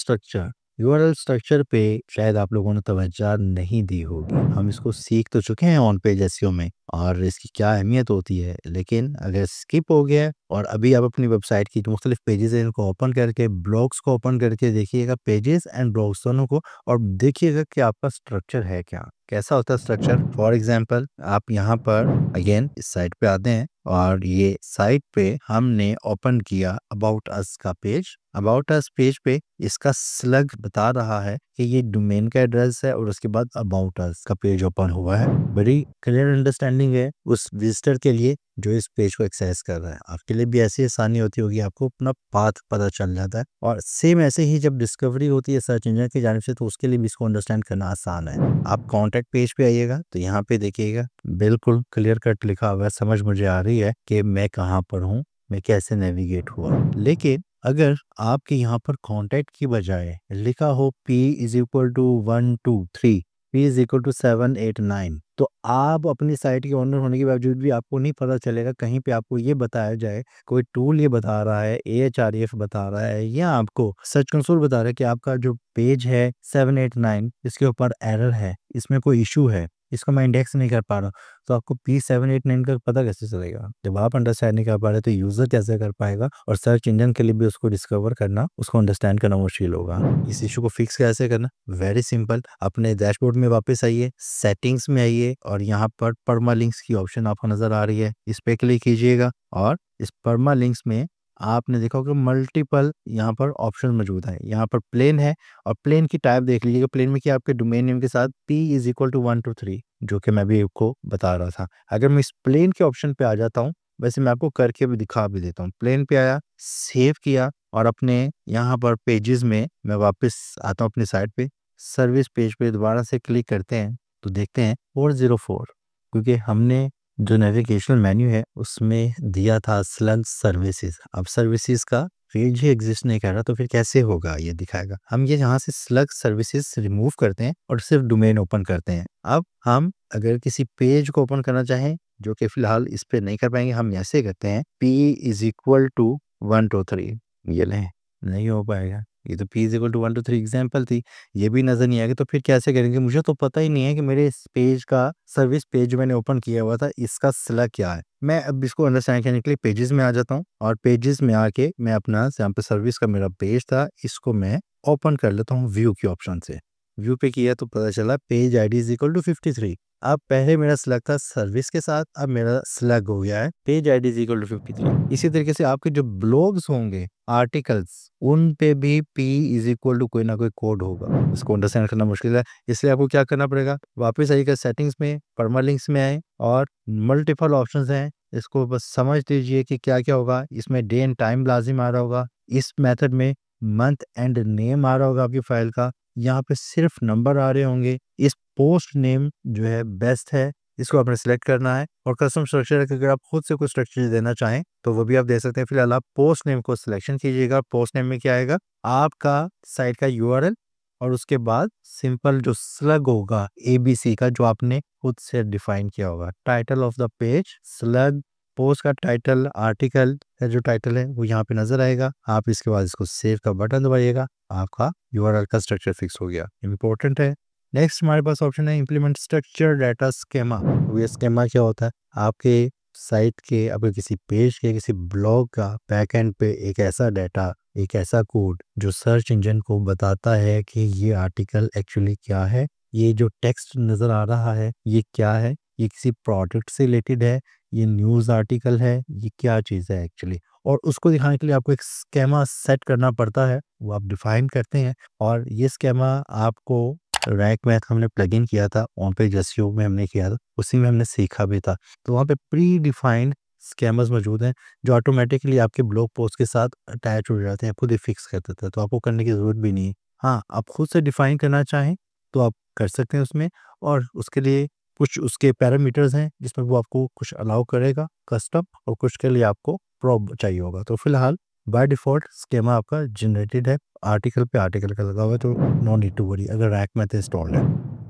स्ट्रक्चर पे शायद आप लोगों ने तवज्जो नहीं दी होगी। हम इसको सीख तो चुके हैं ऑन पेज एसईओ में और इसकी क्या अहमियत होती है, लेकिन अगर स्किप हो गया और अभी आप अपनी वेबसाइट की जो मुख्तलिफ पेजेस हैं इनको ओपन करके ब्लॉग्स को ओपन करके देखिएगा, पेजेस एंड ब्लॉग्स दोनों को, और देखिएगा कि आपका स्ट्रक्चर है क्या, कैसा होता है स्ट्रक्चर। फॉर एग्जांपल आप यहाँ पर अगेन इस साइट पे आते हैं और ये साइट पे हमने ओपन किया अबाउट अस का पेज। अबाउट अस पेज पे इसका स्लग बता रहा है कि ये डोमेन का एड्रेस है और उसके बाद अबाउट अस का पेज ओपन हुआ है। बड़ी क्लियर अंडरस्टैंडिंग है उस विजिटर के लिए जो इस पेज को एक्सेस कर रहा है। आपके लिए भी ऐसी आसानी होती होगी, आपको अपना पाथ पता चल जाता है। और सेम ऐसे ही जब डिस्कवरी होती है सर्च इंजन की जानिब से, तो उसके लिए भी इसको अंडरस्टैंड करना आसान है। आप कॉन्टैक्ट पेज पे आइएगा तो यहाँ पे देखिएगा बिल्कुल क्लियर कट लिखा हुआ है, समझ मुझे आ रही है कि मैं कहाँ पर हूँ, मैं कैसे नेविगेट हुआ। लेकिन अगर आपके यहाँ पर कॉन्टैक्ट की बजाय लिखा हो P=123, P=789, तो आप अपनी साइट के ओनर होने के बावजूद भी आपको नहीं पता चलेगा। कहीं पे आपको ये बताया जाए, कोई टूल ये बता रहा है, AHREF बता रहा है या आपको सर्च कंसोल बता रहा है कि आपका जो पेज है 789 इसके ऊपर एरर है, इसमें कोई इशू है, इसको मैं इंडेक्स नहीं कर पा रहा, तो आपको P789 का पता कैसे चलेगा? जब आप अंडरस्टैंड नहीं कर पा रहे तो यूजर कैसे कर पाएगा? और सर्च इंजन के लिए भी उसको डिस्कवर करना, उसको अंडरस्टैंड करना मुश्किल होगा। इस इशू को फिक्स कैसे करना? वेरी सिंपल, अपने डैशबोर्ड में वापस आइए, सेटिंग्स में आइए और यहाँ पर परमालिंक्स की ऑप्शन आपको नजर आ रही है, इस पे क्लिक कीजिएगा और इस परमालिंक्स में आपने देखा होगा मल्टीपल यहाँ पर ऑप्शन मौजूद है। यहाँ पर प्लेन है और प्लेन की टाइप देख लीजिएगा, प्लेन में कि आपके डोमेन नेम के साथ P=123 जो कि मैं भी आपको बता रहा था। अगर मैं इस प्लेन के ऑप्शन पे आ जाता हूँ, वैसे मैं आपको करके भी दिखा भी देता हूँ। प्लेन पे आया, सेव किया और अपने यहाँ पर पेजेस में मैं वापस आता हूँ अपनी साइट पे, सर्विस पेज पे दोबारा से क्लिक करते हैं तो देखते हैं 404, क्योंकि हमने जो नेविगेशनल मेन्यू है उसमें दिया था स्लग सर्विसेज। अब सर्विसेज का पेज ही एग्जिस्ट नहीं कर रहा, तो फिर कैसे होगा ये दिखाएगा। हम ये यहाँ से स्लग सर्विसेज रिमूव करते हैं और सिर्फ डोमेन ओपन करते हैं। अब हम अगर किसी पेज को ओपन करना चाहें, जो कि फिलहाल इस पे नहीं कर पाएंगे, हम ऐसे करते हैं P=123, ये लें, नहीं हो पाएगा। ये तो P=123 एग्जाम्पल थी, ये भी नजर नहीं आएगी, तो फिर कैसे करेंगे? मुझे तो पता ही नहीं है कि मेरे इस पेज का सर्विस पेज जो मैंने ओपन किया हुआ था इसका स्लग क्या है। मैं अब इसको अंडरस्टैंड करने के लिए पेजेस में आ जाता हूँ और पेजेस में आके मैं अपना यहाँ पे सर्विस का मेरा पेज था, इसको मैं ओपन कर लेता हूँ व्यू के ऑप्शन से। व्यू पे किया तो पता चला पेज ID=53। अब पहले मेरा स्लग था सर्विस के साथ, अब मेरा स्लग हो गया है पेज ID=53। इसी तरीके से आपके जो ब्लॉग्स होंगे, आर्टिकल्स, उन पे भी P= कोई ना कोई कोड होगा। इसको अंडरस्टैंड करना मुश्किल है, इसलिए आपको क्या करना पड़ेगा, वापस आइएगा सेटिंग्स में, परमालिंक्स में आए और मल्टीपल ऑप्शंस हैं, इसको बस समझ लीजिए कि क्या क्या होगा। इसमें डे एंड टाइम लाजिम आ रहा होगा, इस मेथड में मंथ एंड नेम आ रहा होगा आपकी फाइल का, यहाँ पे सिर्फ नंबर आ रहे होंगे। इस पोस्ट नेम जो है बेस्ट है, इसको आपने सेलेक्ट करना है। और कस्टम स्ट्रक्चर अगर आप खुद से कोई स्ट्रक्चर देना चाहें तो वो भी आप दे सकते हैं। फिलहाल आप पोस्ट नेम को सिलेक्शन कीजिएगा। पोस्ट नेम में क्या आएगा, आपका साइट का यूआरएल और उसके बाद सिंपल जो स्लग होगा ABC का, जो आपने खुद से डिफाइन किया होगा। Title of the page, slug, post का टाइटल, आर्टिकल का जो टाइटल है वो यहाँ पे नजर आएगा। आप इसके बाद इसको सेव का बटन दबाइएगा, आपका यूआरएल का स्ट्रक्चर फिक्स हो गया। इंपॉर्टेंट है। नेक्स्ट हमारे पास ऑप्शन है इम्प्लीमेंट स्ट्रक्चर डाटा स्केमा। ये स्केमा क्या होता है, आपके साइट के, अगर किसी पेज के, किसी ब्लॉग का बैकएंड पे एक ऐसा डाटा, एक ऐसा कोड जो सर्च इंजन को बताता है कि ये आर्टिकल एक्चुअली क्या है, ये जो टेक्स्ट नजर आ रहा है ये क्या है, ये किसी प्रोडक्ट से रिलेटेड है, ये न्यूज़ आर्टिकल है, ये क्या चीज़ है एक्चुअली। और उसको दिखाने के लिए आपको एक स्केमा सेट करना पड़ता है, वो आप डिफाइन करते हैं। और ये स्केमा आपको रैक मैथ हमने प्लगइन किया था, ऑन पेज एसईओ में हमने किया था, उसी में हमने सीखा भी था। तो वहाँ पे प्री डिफाइंड स्कैमर्स मौजूद हैं जो ऑटोमेटिकली आपके ब्लॉग पोस्ट के साथ अटैच हो जाते हैं, खुद ही फिक्स कर देते हैं, तो आपको करने की ज़रूरत भी नहीं है। हाँ, आप खुद से डिफाइन करना चाहें तो आप कर सकते हैं उसमें। और उसके लिए कुछ उसके पैरामीटर्स हैं जिसमें वो आपको कुछ अलाउ करेगा कस्टम, और कुछ के लिए आपको प्रोब चाहिए होगा। तो फिलहाल बाय डिफ़ॉल्ट स्कीमा आपका जनरेटेड है, आर्टिकल पे आर्टिकल का लगा हुआ है, तो नो नीड टू वरी अगर रैक में तो इंस्टॉल्ड है।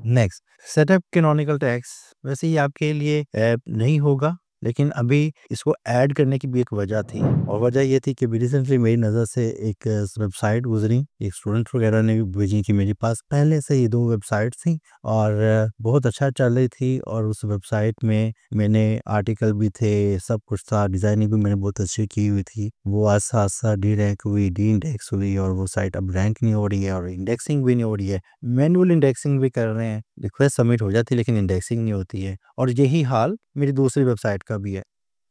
नेक्स्ट, सेटअप कैनोनिकल टैग्स वैसे ही आपके लिए नहीं होगा, लेकिन अभी इसको ऐड करने की भी एक वजह थी, और वजह ये थी कि रिसेंटली मेरी नज़र से एक वेबसाइट गुजरी, एक स्टूडेंट वगैरह ने भी भेजी कि मेरे पास पहले से ही 2 वेबसाइट थी और बहुत अच्छा चल रही थी, और उस वेबसाइट में मैंने आर्टिकल भी थे, सब कुछ था, डिज़ाइनिंग भी मैंने बहुत अच्छी की हुई थी। वो आस्ता-आस्ता डी रैंक हुई, डी इंडेक्स हुई, और वो साइट अब रैंक नहीं हो रही है और इंडेक्सिंग भी नहीं हो रही है। मैनुअल इंडेक्सिंग भी कर रहे हैं, रिक्वेस्ट सबमिट हो जाती है लेकिन इंडेक्सिंग नहीं होती है, और यही हाल मेरी दूसरी वेबसाइट का भी है।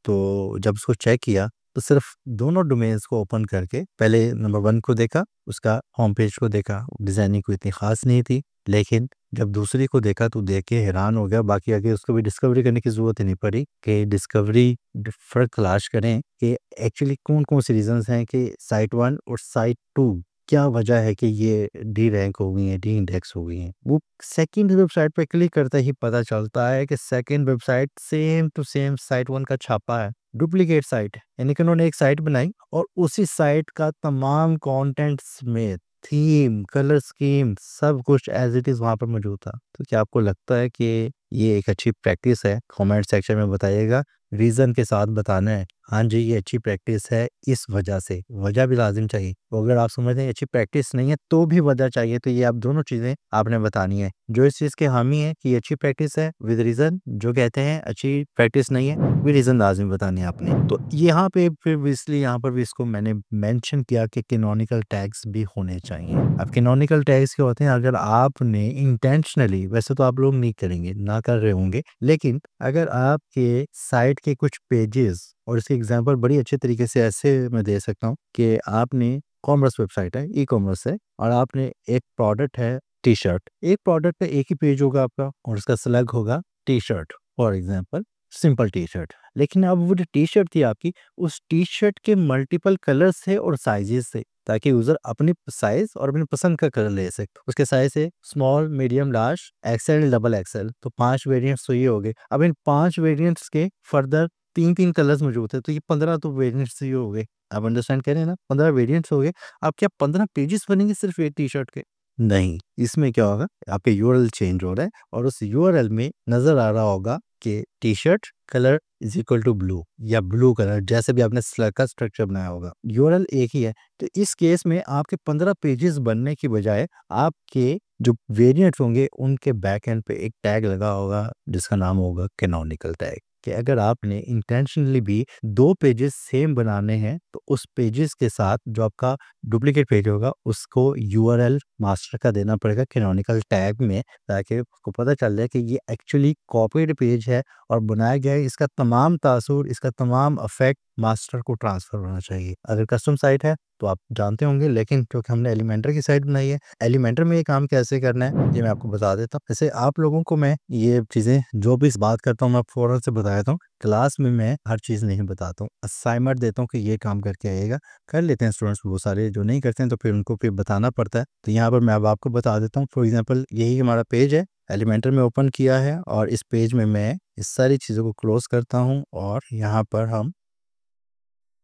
तो जब उसको चेक किया तो सिर्फ दोनों डोमेन्स को ओपन करके पहले नंबर 1 को देखा, उसका होम पेज को देखा, डिज़ाइनिंग कोई इतनी ख़ास नहीं थी, लेकिन जब दूसरी को देखा तो देख के हैरान हो गया। बाकी आगे उसको भी डिस्कवरी करने की ज़रूरत ही नहीं पड़ी कि डिस्कवरी फ़र्क तलाश करें कि एक्चुअली कौन-कौन से रीज़न्स हैं कि साइट 1 और साइट 2 क्या वजह है कि ये डी रैंक हो गई हैं, डी इंडेक्स हो गई हैं। वो सेकंड वेबसाइट पे क्लिक करते ही पता चलता है कि second website same to same site 1 का छापा है, डुप्लीकेट साइट है। यानी कि उन्होंने एक साइट बनाई और उसी साइट का तमाम कंटेंट समेत थीम, कलर स्कीम सब कुछ एज़ इट इज़ वहाँ पर मौजूद था। तो क्या आपको लगता है कि ये एक अच्छी प्रैक्टिस है? कमेंट सेक्शन में बताइएगा, रीज़न के साथ बताना है। हाँ जी, ये अच्छी प्रैक्टिस है इस वजह से, वजह भी लाज़िम चाहिए। तो अगर आप समझते हैं ये अच्छी प्रैक्टिस नहीं है तो भी वजह चाहिए, तो ये आप दोनों चीज़ें आपने बतानी है। जो इस चीज़ के हामी है कि ये अच्छी प्रैक्टिस है विद रीज़न, जो कहते हैं अच्छी प्रैक्टिस नहीं है, भी रीज़न लाज़िम बताने हैं आपने। तो यहाँ पे फिर इसलिए यहाँ पर भी इसको मैंने मेंशन किया कि कैनोनिकल टैग्स भी होने चाहिए। अब कैनोनिकल टैग्स क्या होते हैं? अगर आपने इंटेंशनली, वैसे तो आप लोग नहीं करेंगे, ना कर रहे होंगे, लेकिन अगर आपके साइट के कुछ पेजेस, और इसके एग्जांपल बड़ी अच्छे तरीके से ऐसे मैं दे सकता हूँ कि आपने कॉमर्स वेबसाइट है, ई-कॉमर्स है, और आपने एक प्रोडक्ट है टी-शर्ट, एक प्रोडक्ट का एक ही पेज होगा आपका और उसका स्लैग होगा t-shirt, for example simple t-shirt. लेकिन अब वो जो टी-शर्ट थी आपकी, उस टी-शर्ट के मल्टीपल कलर्स थे और साइजेस थे, ताकि यूजर अपनी साइज और अपनी पसंद का कलर ले सके। उसके साइज है small, medium, large, XL, double XL, तो 5 वेरिएंट्स तो ये हो गए। अब इन 5 वेरिएंट्स के फर्दर 3-3 कलर्स मौजूद थे, तो ये 15 तो वेरिएंट्स ही हो गए। आप अंडरस्टैंड कर रहे हैं ना? 15 वेरिएंट्स हो गए। अब क्या 15 पेजेस बनेंगे सिर्फ एक टी-शर्ट के? नहीं, इसमें क्या होगा, आपके यूआरएल चेंज हो रहा है और उस यूआरएल में नज़र आ रहा होगा कि t-shirt colour is equal to blue, या ब्लू कलर, जैसे भी आपने स्लैग का स्ट्रक्चर बनाया होगा। यूआरएल एक ही है। तो इस केस में आपके 15 पेजेस बनने की बजाय आपके जो वेरिएंट्स होंगे उनके बैक एंड पे एक टैग लगा होगा जिसका नाम होगा कैनोनिकल टैग। कि अगर आपने इंटेंशनली भी 2 पेजेस सेम बनाने हैं तो उस पेजेस के साथ जो आपका डुप्लीकेट पेज होगा उसको यूआरएल मास्टर का देना पड़ेगा कैनोनिकल टैग में, ताकि उसको पता चल जाए कि ये एक्चुअली कॉपीड पेज है और बनाया गया है, इसका तमाम तासुर, इसका तमाम इफेक्ट मास्टर को ट्रांसफर होना चाहिए। अगर कस्टम साइट है तो आप जानते होंगे, लेकिन क्योंकि हमने एलिमेंटर की साइट बनाई है, एलिमेंटर में ये काम कैसे करना है ये मैं आपको बता देता हूँ। जैसे आप लोगों को मैं ये चीज़ें जो भी बात करता हूँ मैं फ़ौरन से बता देता हूँ। क्लास में मैं हर चीज़ नहीं बताता हूँ, असाइनमेंट देता हूँ कि ये काम करके आइएगा, कर लेते हैं स्टूडेंट्स वो सारे, जो नहीं करते हैं तो फिर उनको फिर बताना पड़ता है। तो यहाँ पर मैं अब आपको बता देता हूँ। फॉर एग्जांपल यही हमारा पेज है, एलिमेंटर में ओपन किया है, और इस पेज में मैं इस सारी चीज़ों को क्लोज करता हूँ और यहाँ पर हम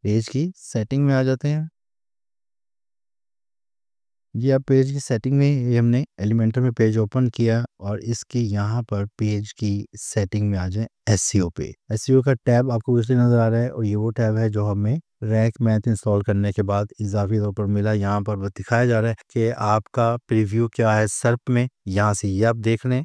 पेज की सेटिंग में आ जाते हैं। जी, आप पेज की सेटिंग में, ये हमने एलिमेंटर में पेज ओपन किया और इसकी यहाँ पर पेज की सेटिंग में आ जाए एसईओ पे। एसईओ का टैब आपको इसलिए नज़र आ रहा है, और ये वो टैब है जो हमें रैक मैथ इंस्टॉल करने के बाद इजाफी तौर पर मिला। यहाँ पर वो दिखाया जा रहा है कि आपका प्रीव्यू क्या है सर्प में, यहाँ से ये आप देख लें,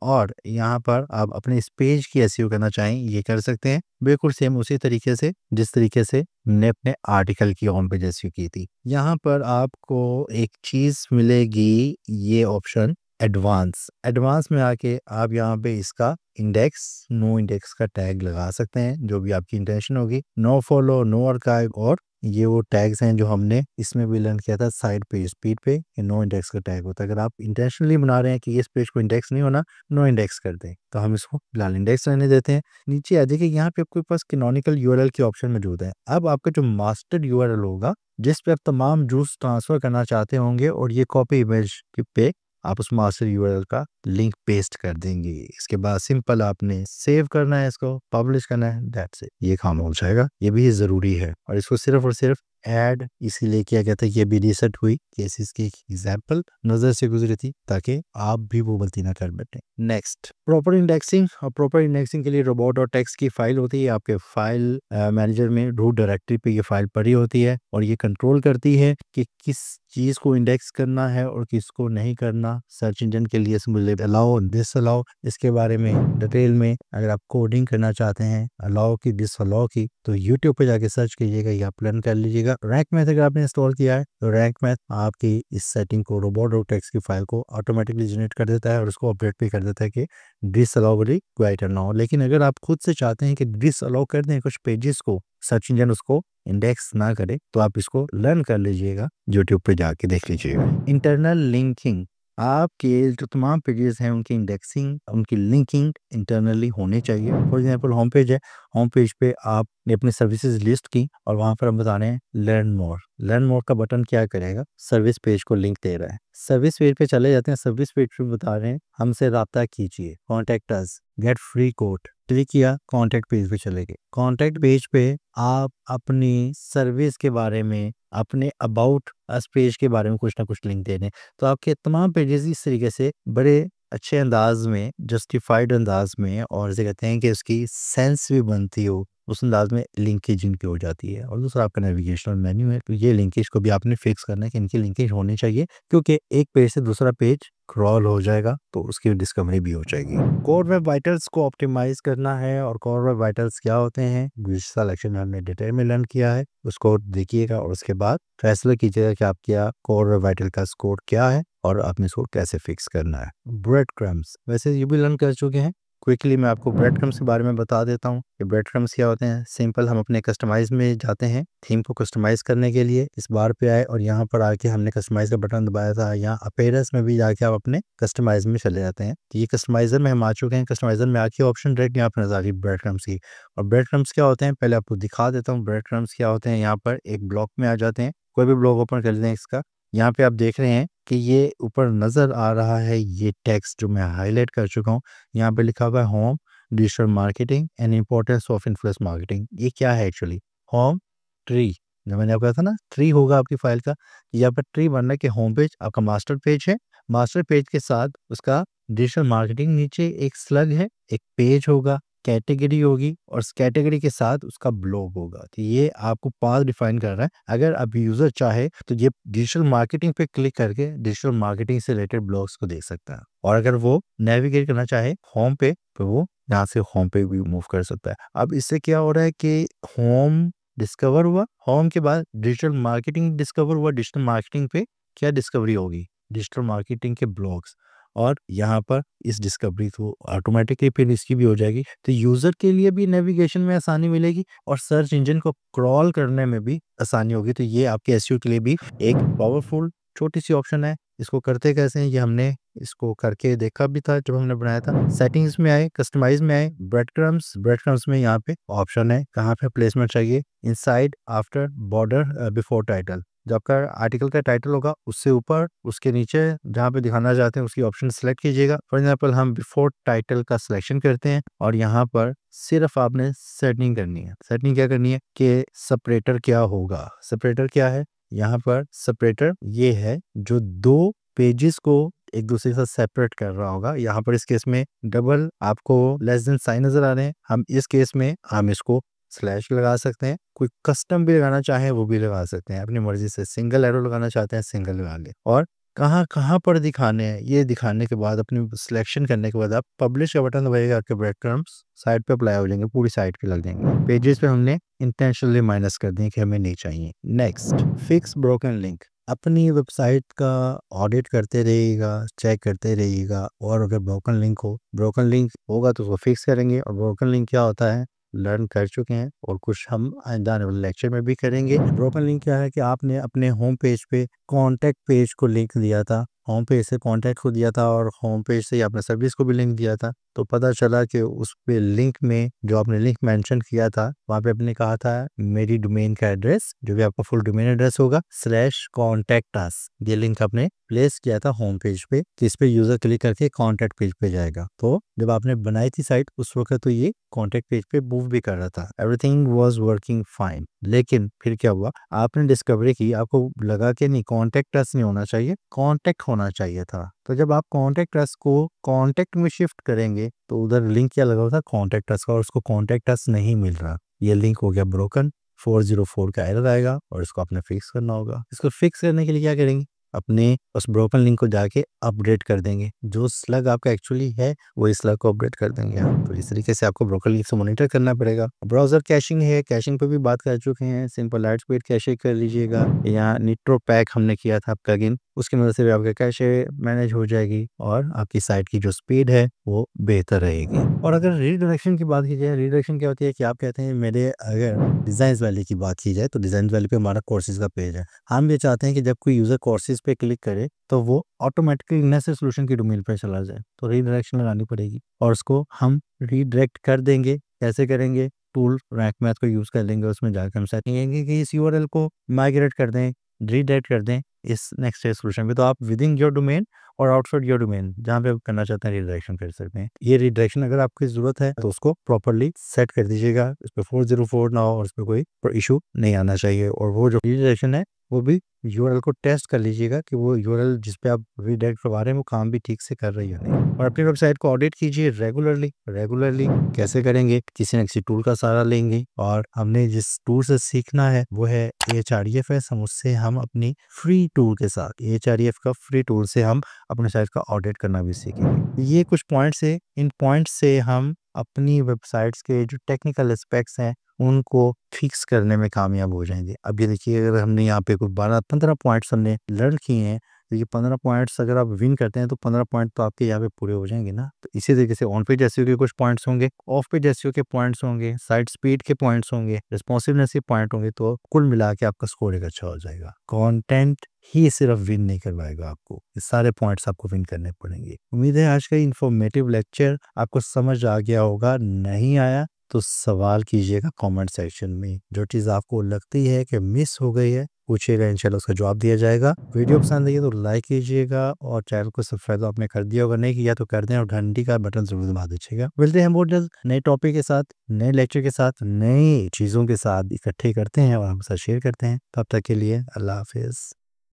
और यहाँ पर आप अपने इस पेज की एसईओ करना चाहें ये कर सकते हैं, बिल्कुल सेम उसी तरीके से जिस तरीके से हमने अपने आर्टिकल की ऑन पेज एसईओ की थी। यहाँ पर आपको एक चीज़ मिलेगी, ये ऑप्शन एडवांस। एडवांस में आके आप यहाँ पे इसका इंडेक्स, नो इंडेक्स का टैग लगा सकते हैं, जो भी आपकी इंटेंशन होगी। नो फॉलो, नो आर्काइव, और ये वो टैग्स हैं जो हमने इसमें भी लर्न किया था साइड पेज स्पीड पे, नो इंडेक्स का टैग होता है। अगर आप इंटेंशनली बना रहे हैं कि इस पेज को इंडेक्स नहीं होना, नो इंडेक्स कर दें, तो हम इसको फिलहाल इंडेक्स रहने देते हैं। नीचे आ जाइए, यहाँ पे आपके पास कैनोनिकल यूआरएल की ऑप्शन मौजूद है। अब आपका जो मास्टर यूआरएल होगा जिस पे आप तमाम जूस ट्रांसफर करना चाहते होंगे, और ये कॉपी इमेज पे आप उस मास्टर यूआरएल का लिंक पेस्ट कर देंगे। इसके बाद सिंपल आपने सेव करना है, इसको पब्लिश करना है, दैट्स इट, ये काम हो जाएगा। ये भी ज़रूरी है और इसको सिर्फ और सिर्फ ऐड इसीलिए किया गया था कि ये भी रीसेट हुई, केसेस की एग्जाम्पल नज़र से गुजरी थी ताकि आप भी वो गलती ना कर बैठे। Next, proper indexing. और प्रॉपर इंडेक्सिंग के लिए रोबोट और टेक्स्ट की फाइल होती है आपके फाइल मैनेजर में, रूट डायरेक्टरी पे ये फाइल पड़ी होती है और ये कंट्रोल करती है कि किस चीज़ को इंडेक्स करना है और किसको नहीं करना। सर्च इंजन के लिए अलाउ दिस अलाउ, इसके बारे में डिटेल में अगर आप कोडिंग करना चाहते हैं अलाउ की दिस अलाउ की, तो यूट्यूब पे जाके सर्च कीजिएगा या प्लान कर लीजिएगा। रैंक मैथ अगर आपने इंस्टॉल किया है तो रैंक मैथ आपकी इस सेटिंग को, रोबोट और टेक्स्ट की फाइल को ऑटोमेटिकली जनरेट कर देता है और उसको अपडेट भी कर देता है कि दिस अलाउ वाली क्वाइटर ना हो। लेकिन अगर आप खुद से चाहते हैं कि दिस अलाउ कर दें कुछ पेजेस को, सर्च इंजन उसको इंडेक्स ना करे, तो आप इसको लर्न कर लीजिएगा, यूट्यूब पे जाके देख लीजिएगा। इंटरनल लिंकिंग, आपके जो तमाम पेजेस हैं उनकी इंडेक्सिंग, उनकी लिंकिंग इंटरनली होनी चाहिए। फॉर एग्जांपल होम पेज है, होम पेज पे आपने अपनी सर्विसेज लिस्ट की और वहां पर हम बता रहे हैं लर्न मोर। लर्न मोर का बटन क्या करेगा, सर्विस पेज को लिंक दे रहा है। सर्विस पेज पे चले जाते हैं, सर्विस पेज पे बता रहे हैं हमसे राब्ता कीजिए, contact us, get free code. Click किया, कॉन्टेक्ट पेज पे चले गए। कॉन्टेक्ट पेज पे आप अपनी सर्विस के बारे में, अपने अबाउट अस पेज के बारे में कुछ ना कुछ लिंक दे दें, तो आपके तमाम पेजेस इस तरीके से बड़े अच्छे अंदाज में, जस्टिफाइड अंदाज में, और जैसे कहते हैं कि उसकी सेंस भी बनती हो, उस अंदाज में लिंकेज इनकी हो जाती है। और दूसरा आपका नेविगेशनल मेन्यू है, तो ये लिंकेज को भी आपने फिक्स करना है कि इनकी लिंकेज होनी चाहिए, क्योंकि एक पेज से दूसरा पेज क्रॉल हो जाएगा तो उसकी डिस्कवरी भी हो जाएगी। कोर वेब वाइटल्स को ऑप्टिमाइज करना है, और कोर वेब वाइटल्स क्या होते हैं पिछला लेक्चर में हमने डिटेल में लर्न किया है, उसको देखिएगा और उसके बाद फैसला कीजिएगा कि आपका कोर वेब वाइटल का स्कोर क्या है और आपने इसको कैसे फिक्स करना है। ब्रेड क्रम्स, वैसे ये भी लर्न कर चुके हैं, क्विकली मैं आपको ब्रेड क्रम्स के बारे में बता देता हूँ कि ब्रेड क्रम्स क्या होते हैं। सिंपल, हम अपने कस्टमाइज में जाते हैं, थीम को कस्टमाइज करने के लिए इस बार पे आए और यहाँ पर आके हमने कस्टमाइज का बटन दबाया था। यहाँ अपीयरेंस में भी जाके आप अपने कस्टमाइज में चले जाते हैं। तो ये कस्टमाइजर में हम आ चुके हैं। कस्टमाइजर में आके ऑप्शन डायरेक्ट यहाँ पर नजर आ रही है ब्रेड क्रम्स की। और ब्रेड क्रम्स क्या होते हैं पहले आपको दिखा देता हूँ। ब्रेड क्रम्स क्या होते हैं, यहाँ पर एक ब्लॉक में आ जाते हैं, कोई भी ब्लॉक ओपन कर लेते हैं इसका। यहाँ पे आप देख रहे हैं कि ये ऊपर नजर आ रहा है ये टेक्स्ट जो मैं हाईलाइट कर चुका हूँ। यहाँ पे लिखा हुआ है home digital marketing and importance of influence marketing. ये क्या है एक्चुअली, होम ट्री, जब मैंने आपको कहा था ना ट्री होगा आपकी फाइल का, यहाँ पर ट्री बनना है कि होम पेज आपका मास्टर पेज है, मास्टर पेज के साथ उसका डिजिटल मार्केटिंग, नीचे एक स्लग है, एक पेज होगा, कैटेगरी होगी और उस कैटेगरी के साथ उसका ब्लॉग होगा। तो ये आपको पाथ डिफाइन कर रहा है। अगर अब यूजर चाहे तो ये डिजिटल मार्केटिंग पे क्लिक करके डिजिटल मार्केटिंग से रिलेटेड ब्लॉग्स को देख सकता है, और अगर वो नेविगेट करना चाहे होम पे तो वो यहाँ से होम पे भी मूव कर सकता है। अब इससे क्या हो रहा है कि होम डिस्कवर हुआ, होम के बाद डिजिटल मार्केटिंग डिस्कवर हुआ, डिजिटल मार्केटिंग पे क्या डिस्कवरी होगी, डिजिटल मार्केटिंग के ब्लॉग्स, और यहाँ पर इस डिस्कवरी को ऑटोमेटिकली फिर इसकी भी हो जाएगी। तो यूजर के लिए भी नेविगेशन में आसानी मिलेगी और सर्च इंजन को क्रॉल करने में भी आसानी होगी। तो ये आपके एसईओ के लिए भी एक पावरफुल छोटी सी ऑप्शन है। इसको करते कैसे हैं, ये हमने इसको करके देखा भी था जब हमने बनाया था। सेटिंग्स में आए, कस्टमाइज में आए, ब्रेड क्रम्स में यहाँ पे ऑप्शन है कहाँ पे प्लेसमेंट चाहिए, inside, after, border, before title. जो आपका आर्टिकल का टाइटल होगा उससे ऊपर, उसके नीचे जहाँ पे दिखाना चाहते हैं उसकी ऑप्शन सेलेक्ट कीजिएगा। फॉर एग्जाम्पल हम बिफोर टाइटल का सिलेक्शन करते हैं और यहाँ पर सिर्फ आपने सेटिंग करनी है। सेटिंग क्या करनी है कि सेपरेटर क्या होगा, सेपरेटर क्या है, यहाँ पर सेपरेटर ये है जो दो पेजेस को एक दूसरे के साथ सेपरेट कर रहा होगा। यहाँ पर इस केस में डबल आपको लेस देन साइन नजर आ रहे हैं, हम इस केस में हम इसको स्लैश लगा सकते हैं। कोई कस्टम भी लगाना चाहे वो भी लगा सकते हैं अपनी मर्जी से, सिंगल एरो लगाना चाहते हैं सिंगल लगा ले। और कहाँ कहाँ पर दिखाने हैं ये दिखाने के बाद, अपनी सिलेक्शन करने के बाद आप पब्लिश का बटन दबाइएगा, आपके ब्रेड क्रम्स साइड पे अप्लाई हो जाएंगे, पूरी साइड पे लग जाएंगे। पेजेस पे हमने इंटेंशनली माइनस कर दिए कि हमें नहीं चाहिए। Next, fix broken link. अपनी वेबसाइट का ऑडिट करते रहिएगा, चेक करते रहिएगा, और अगर ब्रोकन लिंक होगा तो उसको फिक्स करेंगे। और ब्रोकन लिंक क्या होता है लर्न कर चुके हैं और कुछ हम आने वाले लेक्चर में भी करेंगे। ब्रोकन लिंक क्या है कि आपने अपने होम पेज पे कॉन्टेक्ट पेज को लिंक दिया था, होम पेज से कॉन्टैक्ट को दिया था और होम पेज से ही आपने सर्विस को भी लिंक दिया था, तो पता चला कि उस पे लिंक में जो आपने लिंक मेंशन किया था वहाँ पे आपने कहा था मेरी डोमेन का एड्रेस जो भी आपका फुल डोमेन एड्रेस होगा /contact us, ये लिंक आपने प्लेस किया था होम पेज पे, जिस पे यूजर क्लिक करके कॉन्टैक्ट पेज पे जाएगा। तो जब आपने बनाई थी साइट उस वक्त तो ये कॉन्टैक्ट पेज पे मूव भी कर रहा था, एवरीथिंग वाज वर्किंग फाइन। लेकिन फिर क्या हुआ, आपने डिस्कवरी की, आपको लगा कि नहीं कॉन्टैक्ट अस नहीं होना चाहिए, कॉन्टैक्ट होना चाहिए था। तो जब आप कॉन्टैक्ट अस को कॉन्टैक्ट में शिफ्ट करेंगे तो उधर लिंक क्या लगा हुआ था कॉन्टैक्ट अस का, और उसको कॉन्टैक्ट अस नहीं मिल रहा, ये लिंक हो गया ब्रोकन, 404 का एरर आएगा और इसको आपने फिक्स करना होगा। इसको फिक्स करने के लिए क्या करेंगे, अपने उस ब्रोकन लिंक को जाके अपडेट कर देंगे, जो स्लग आपका एक्चुअली है वो इस स्लग को अपडेट कर देंगे आप। तो इस तरीके से आपको ब्रोकन लिंक से मॉनिटर करना पड़ेगा। ब्राउजर कैशिंग है, कैशिंग पे भी बात कर चुके हैं, सिंपल लाइट स्पीड कैशे कर लीजिएगा, या निट्रो पैक हमने किया था प्लगइन, उसकी मदद से भी आपका कैशे मैनेज हो जाएगी और आपकी साइट की जो स्पीड है वो बेहतर रहेगी। और अगर रीडायरेक्शन की बात की जाए, रीडायरेक्शन क्या होती है कि आप कहते हैं मेरे अगर डिजाइन वैली की बात की जाए तो डिजाइन वैली पे हमारा कोर्सेज का पेज है, हम ये चाहते हैं कि जब कोई यूजर कोर्सेज पे क्लिक करे तो वो ऑटोमेटिकली नेसेसरी सोल्यूशन की डोमेन पे चला जाए, तो रीडायरेक्शन लगानी पड़ेगी और उसको हम रीडायरेक्ट कर देंगे। कैसे करेंगे, टूल रैंक मैथ को यूज कर लेंगे, उसमें जाकर हम सेटिंग करेंगे कि इस यूआरएल को माइग्रेट कर दें, रीडायरेक्ट कर दें इस नेक्स्ट सोल्यूशन पे। तो आप विद इन योर डोमेन और आउटसाइड योर डोमेन जहाँ पे आप करना चाहते हैं रीडायरेक्शन कर सकते हैं। ये रीडायरेक्शन अगर आपकी जरूरत है तो उसको प्रॉपरली सेट कर दीजिएगा, इस पे 404 ना हो और इस पे कोई इशू नहीं आना चाहिए। और वो जो रीडायरेक्शन है वो भी यूआरएल को टेस्ट कर लीजिएगा कि वो यूआरएल जिस पे आप रीडायरेक्ट करवा रहे हैं वो काम भी ठीक से कर रही है नहीं। और अपनी वेबसाइट को ऑडिट कीजिए रेगुलरली कैसे करेंगे, किसी न किसी टूल का सहारा लेंगे, और हमने जिस टूल से सीखना है वो है Ahrefs। हम उससे हम अपनी फ्री टूल के साथ Ahref का फ्री टूल से हम अपने साइट का ऑडिट करना भी सीखेंगे। ये कुछ पॉइंट्स है, इन पॉइंट्स से हम अपनी वेबसाइट्स के जो टेक्निकल एस्पेक्ट्स हैं उनको फिक्स करने में कामयाब हो जाएंगे। अब ये देखिए, अगर हमने यहाँ पे कुछ 12-15 पॉइंट्स हमने लर्न किए हैं, तो ये 15 पॉइंट्स अगर आप विन करते हैं तो 15 पॉइंट तो आपके यहाँ पे पूरे हो जाएंगे ना। तो इसी तरीके से ऑन पेज एसईओ के कुछ पॉइंट्स होंगे, ऑफ पेज एसईओ के पॉइंट्स होंगे, साइट स्पीड के पॉइंट्स होंगे, रिस्पॉन्सिवनेस के पॉइंट होंगे, तो कुल मिला के आपका स्कोर एक अच्छा हो जाएगा। कंटेंट ही सिर्फ विन नहीं करवाएगा आपको, ये सारे पॉइंट्स आपको विन करने पड़ेंगे। उम्मीद है आज का इन्फॉर्मेटिव लेक्चर आपको समझ आ गया होगा। नहीं आया तो सवाल कीजिएगा कमेंट सेक्शन में, जो चीज़ आपको लगती है कि मिस हो गई है पूछिएगा, इंशाल्लाह उसका जवाब दिया जाएगा। वीडियो पसंद आई तो लाइक कीजिएगा और चैनल को सब्सक्राइब आपने कर दिया होगा, नहीं किया तो कर दें और घंटी का बटन जरूर दबा दीजिएगा। मिलते हैं बहुत जल्द नए टॉपिक के साथ, नए लेक्चर के साथ, नई चीज़ों के साथ इकट्ठे करते हैं और हम साथ शेयर करते हैं। तब तक के लिए अल्लाह हाफिज़।